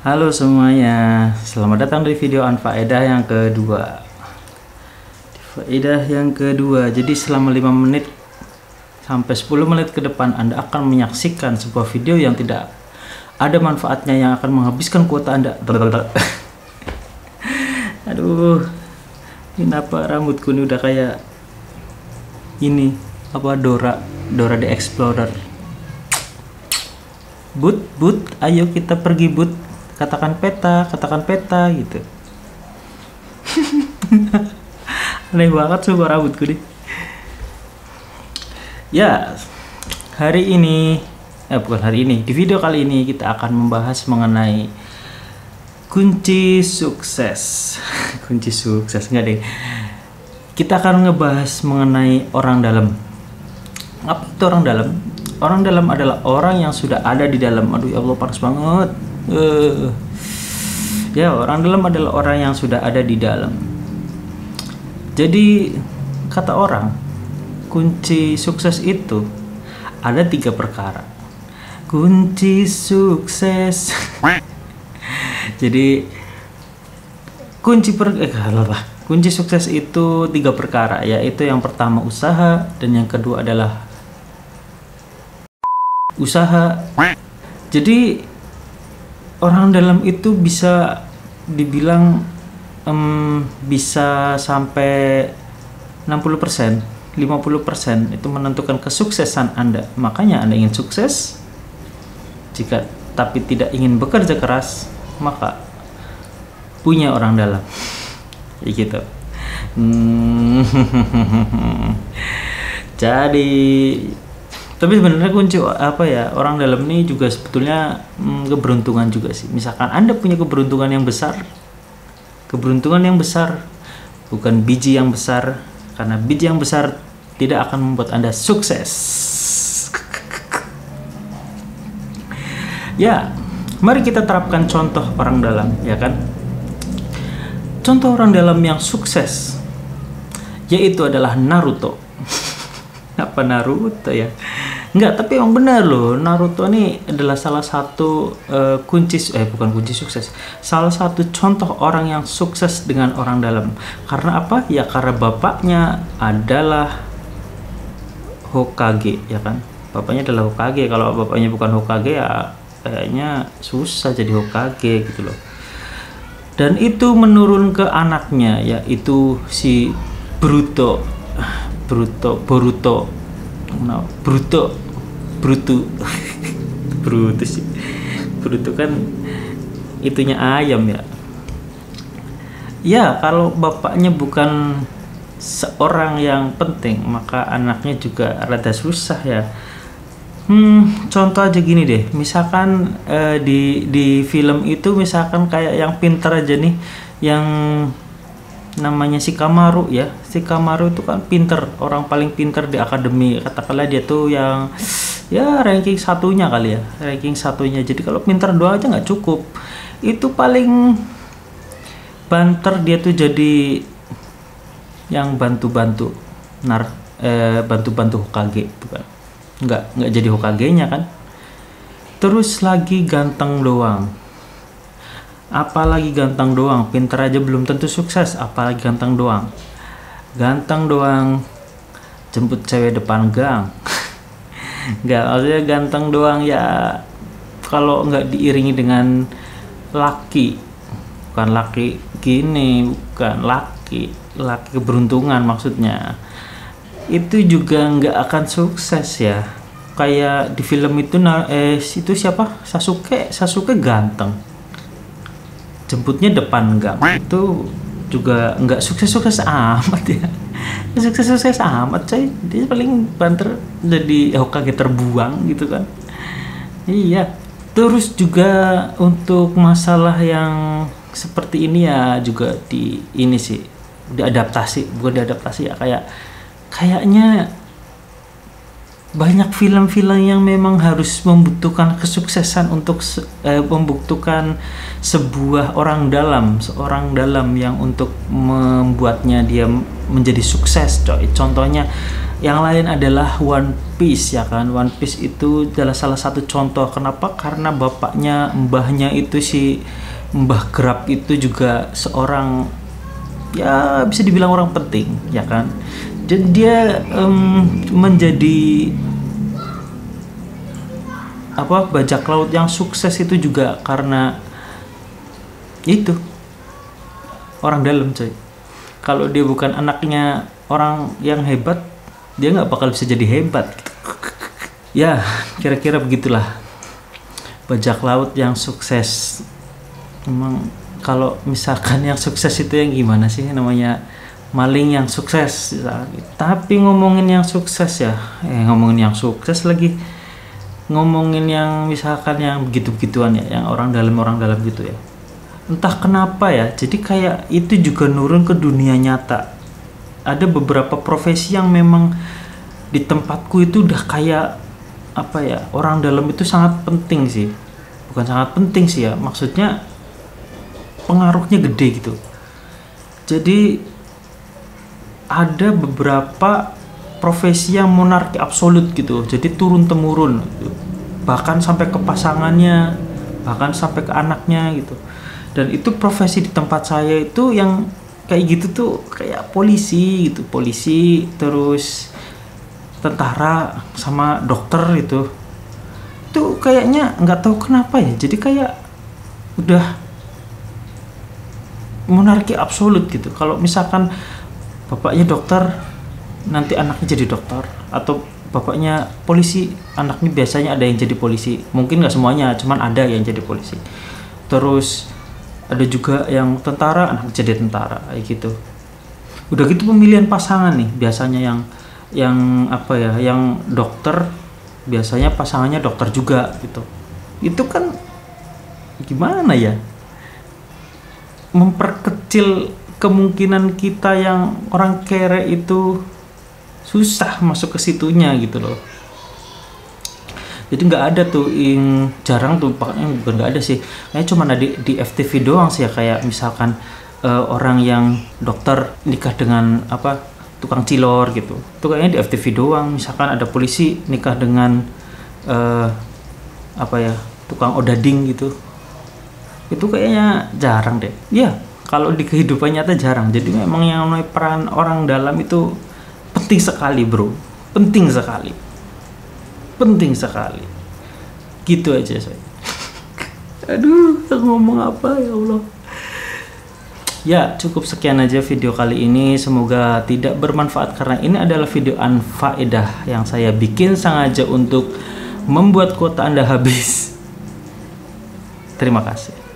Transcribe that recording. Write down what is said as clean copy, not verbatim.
Halo semuanya, selamat datang di video Anfaedah yang kedua. Faedah yang kedua, jadi selama 5 menit sampai 10 menit ke depan Anda akan menyaksikan sebuah video yang tidak ada manfaatnya, yang akan menghabiskan kuota Anda. Aduh, kenapa rambutku ini udah kayak ini, apa, Dora the Explorer. But, ayo kita pergi but. Katakan peta gitu. Aneh banget suara rambutku nih. Ya, di video kali ini kita akan membahas mengenai kunci sukses. Kunci sukses enggak deh. Kita akan ngebahas mengenai orang dalam. Apa itu orang dalam? Orang dalam adalah orang yang sudah ada di dalam. Aduh ya Allah, panas banget. Ya, orang dalam adalah orang yang sudah ada di dalam. Jadi kata orang, kunci sukses itu ada 3 perkara. Kunci sukses. Jadi kunci sukses itu 3 perkara, yaitu yang pertama usaha, dan yang kedua adalah usaha. Jadi orang dalam itu bisa dibilang bisa sampai 60%, 50% itu menentukan kesuksesan Anda. Makanya Anda ingin sukses, tapi tidak ingin bekerja keras, maka punya orang dalam. Ya gitu. Jadi tapi sebenarnya kunci orang dalam ini juga sebetulnya keberuntungan juga sih. Misalkan Anda punya keberuntungan yang besar, bukan biji yang besar, karena biji yang besar tidak akan membuat Anda sukses. Ya, mari kita terapkan contoh orang dalam, ya kan? Contoh orang dalam yang sukses yaitu adalah Naruto. Apa Naruto ya? Enggak, tapi emang benar loh, Naruto ini adalah salah satu bukan kunci sukses, salah satu contoh orang yang sukses dengan orang dalam. Karena apa? Ya karena bapaknya adalah Hokage, ya kan? Bapaknya adalah Hokage. Kalau bapaknya bukan Hokage ya kayaknya susah jadi Hokage gitu loh. Dan itu menurun ke anaknya, yaitu si Boruto sih. Bruto kan itunya ayam ya. Ya, kalau bapaknya bukan seorang yang penting, maka anaknya juga rada susah ya. Contoh aja gini deh, misalkan di film itu misalkan kayak yang pintar aja nih, yang namanya Shikamaru ya. Shikamaru itu kan pinter, orang paling pinter di akademi. Katakanlah dia tuh yang ya ranking satunya kali ya, ranking satunya. Jadi kalau pinter doang aja nggak cukup, itu paling banter dia tuh jadi yang bantu-bantu Hokage, bukan nggak jadi Hokage-nya kan. Terus lagi ganteng doang, apalagi ganteng doang, pinter aja belum tentu sukses, apalagi ganteng doang jemput cewek depan gang. Nggak, maksudnya ganteng doang ya, kalau nggak diiringi dengan laki keberuntungan maksudnya, itu juga nggak akan sukses ya. Kayak di film itu itu siapa, Sasuke ganteng, jemputnya depan gang, itu juga nggak sukses amat ya. Sukses amat coy, dia paling banter jadi Hokage terbuang gitu kan. Iya. Terus juga untuk masalah yang seperti ini ya juga diadaptasi ya, kayaknya banyak film-film yang memang harus membutuhkan kesuksesan untuk membutuhkan seorang dalam yang untuk membuatnya dia menjadi sukses coy. Contohnya Yang lain adalah One Piece ya kan. One Piece itu adalah salah satu contoh. Kenapa? Karena bapaknya, mbahnya itu si Mbah Grab itu juga seorang, ya bisa dibilang orang penting ya kan. Dan dia menjadi apa, bajak laut yang sukses itu juga karena itu orang dalam coy. Kalau dia bukan anaknya orang yang hebat, dia nggak bakal bisa jadi hebat. Ya kira-kira begitulah bajak laut yang sukses. Memang kalau misalkan yang sukses itu yang gimana sih namanya, maling yang sukses. Tapi ngomongin yang sukses ya, ngomongin yang sukses lagi, ngomongin yang misalkan yang begitu-begituan ya, yang orang dalam gitu ya. Entah kenapa ya, jadi kayak itu juga nurun ke dunia nyata. Ada beberapa profesi yang memang di tempatku itu udah kayak apa ya, orang dalam itu sangat penting sih. Bukan sangat penting sih ya, maksudnya pengaruhnya gede gitu. Jadi ada beberapa profesi yang monarki absolut gitu, jadi turun temurun gitu. Bahkan sampai ke pasangannya, bahkan sampai ke anaknya gitu. Dan itu profesi di tempat saya itu yang kayak gitu tuh kayak polisi gitu, polisi, terus tentara sama dokter itu kayaknya nggak tahu kenapa ya, jadi kayak udah monarki absolut gitu. Kalau misalkan bapaknya dokter, nanti anaknya jadi dokter, atau bapaknya polisi, anaknya biasanya ada yang jadi polisi. Mungkin nggak semuanya, cuman ada yang jadi polisi. Terus ada juga yang tentara, anak jadi tentara, kayak gitu. Udah gitu pemilihan pasangan nih, biasanya yang apa ya, yang dokter biasanya pasangannya dokter juga gitu. Itu kan gimana ya, memperkecil kemungkinan kita yang orang kere itu susah masuk ke situnya gitu loh. Jadi nggak ada tuh, yang jarang tuh, bukan nggak ada sih, kayaknya cuma ada di FTV doang sih ya. Kayak misalkan orang yang dokter nikah dengan apa, tukang cilor gitu, itu kayaknya di FTV doang. Misalkan ada polisi nikah dengan apa ya, tukang odading gitu, itu kayaknya jarang deh ya. Kalau di kehidupan nyata jarang. Jadi memang yang namanya peran orang dalam itu penting sekali bro, penting sekali gitu aja saya. Aduh, ngomong apa ya Allah. Ya cukup sekian aja video kali ini, semoga tidak bermanfaat karena ini adalah video anfaedah yang saya bikin sengaja untuk membuat kuota Anda habis. Terima kasih.